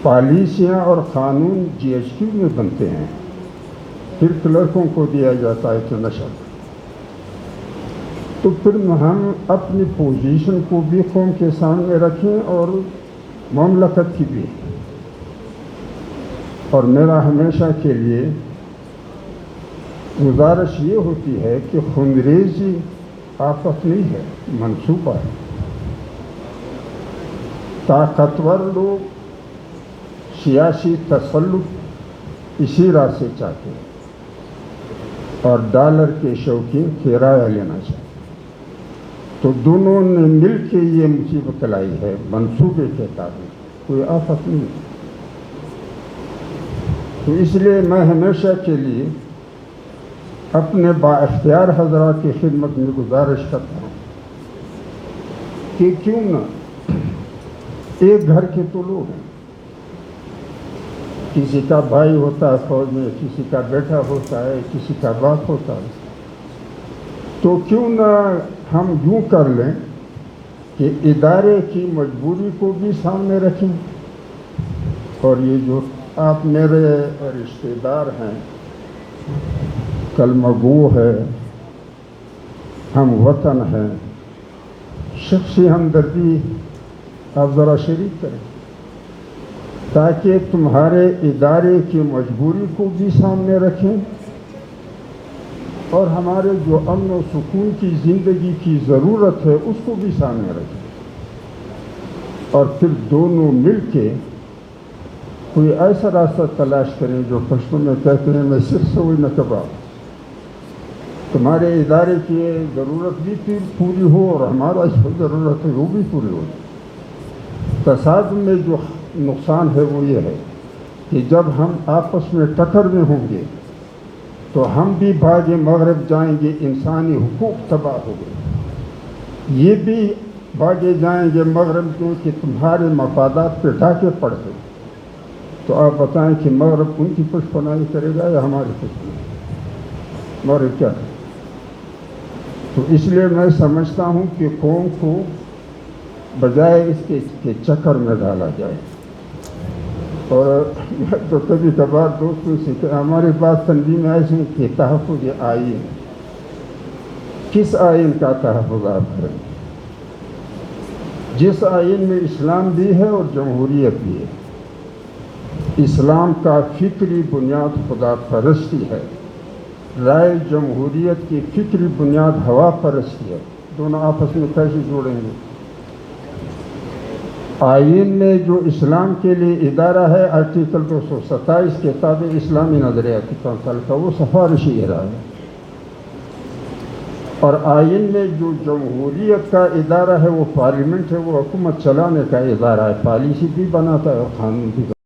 پالیسیاں اور قانون جی ایچ کیو میں بنتے ہیں، پھر کلرکوں کو دیا جاتا ہے کہ نشر، تو پھر ہم اپنی پوزیشن کو بھی قوم کے سامنے رکھیں اور مملکت کی بھی. اور میرا ہمیشہ کے لیے گزارش یہ ہوتی ہے کہ خونریزی آفت نہیں ہے، منصوبہ ہے. طاقتور لوگ سیاسی تسلط اسی راہ سے چاہتے ہیں اور ڈالر کے شوقین کرایہ لینا چاہتے ہیں. تو دونوں نے مل کے یہ مصیبت لائی ہے، منصوبے کے تابع، کوئی آفت نہیں. تو اس لیے میں ہمیشہ کے لیے اپنے با اختیار حضرات کی خدمت میں گزارش کرتا ہوں کہ کیوں نہ ایک گھر کے تو لوگ ہیں، کسی کا بھائی ہوتا ہے فوج میں، کسی کا بیٹا ہوتا ہے، کسی کا باپ ہوتا ہے، تو کیوں نہ ہم یوں کر لیں کہ ادارے کی مجبوری کو بھی سامنے رکھیں، اور یہ جو آپ میرے رشتہ دار ہیں، کلمہ گو ہے، ہم وطن ہیں، شخصی ہمدردی آپ ذرا شریک کریں تاکہ تمہارے ادارے کی مجبوری کو بھی سامنے رکھیں اور ہمارے جو امن و سکون کی زندگی کی ضرورت ہے اس کو بھی سامنے رکھیں، اور پھر دونوں مل کے کوئی ایسا راستہ تلاش کریں جو پشتو میں کہتے ہیں میں صرف سوئی نہ کباب، تمہارے ادارے کی ضرورت بھی پوری ہو اور ہمارا جو ضرورت ہے وہ بھی پوری ہو. تصادم میں جو نقصان ہے وہ یہ ہے کہ جب ہم آپس میں ٹکر میں ہوں گے تو ہم بھی بھاگے مغرب جائیں گے، انسانی حقوق تباہ ہو گئے، یہ بھی بھاگے جائیں گے مغرب کیونکہ تمہارے مفادات پہ ڈاکے پڑ گئے. تو آپ بتائیں کہ مغرب ان کی پشت پناہی کرے گا یا ہماری پشت پناہی؟ مغرب کیا ہے؟ تو اس لیے میں سمجھتا ہوں کہ قوم کو بجائے اس کے چکر میں ڈالا جائے. اور تو کبھی کبھار دوستوں سے کہ ہماری بات تنظیم ایسے ہیں کہ تحفظ آئین، کس آئین کا تحفظ آپ کریں؟ جس آئین میں اسلام بھی ہے اور جمہوریت بھی ہے. اسلام کا فکری بنیاد خدا پرستی ہے، رائے جمہوریت کی فکری بنیاد ہوا پرستی ہے. دونوں آپس میں کیسے جوڑیں گے؟ آئین میں جو اسلام کے لیے ادارہ ہے آرٹیکل 227 کے تابع اسلامی نظریاتی کونسل کا، وہ سفارشی ادارہ ہے، اور آئین میں جو جمہوریت کا ادارہ ہے وہ پارلیمنٹ ہے، وہ حکومت چلانے کا ادارہ ہے، پالیسی بھی بناتا ہے اور قانون بھی بناتا ہے.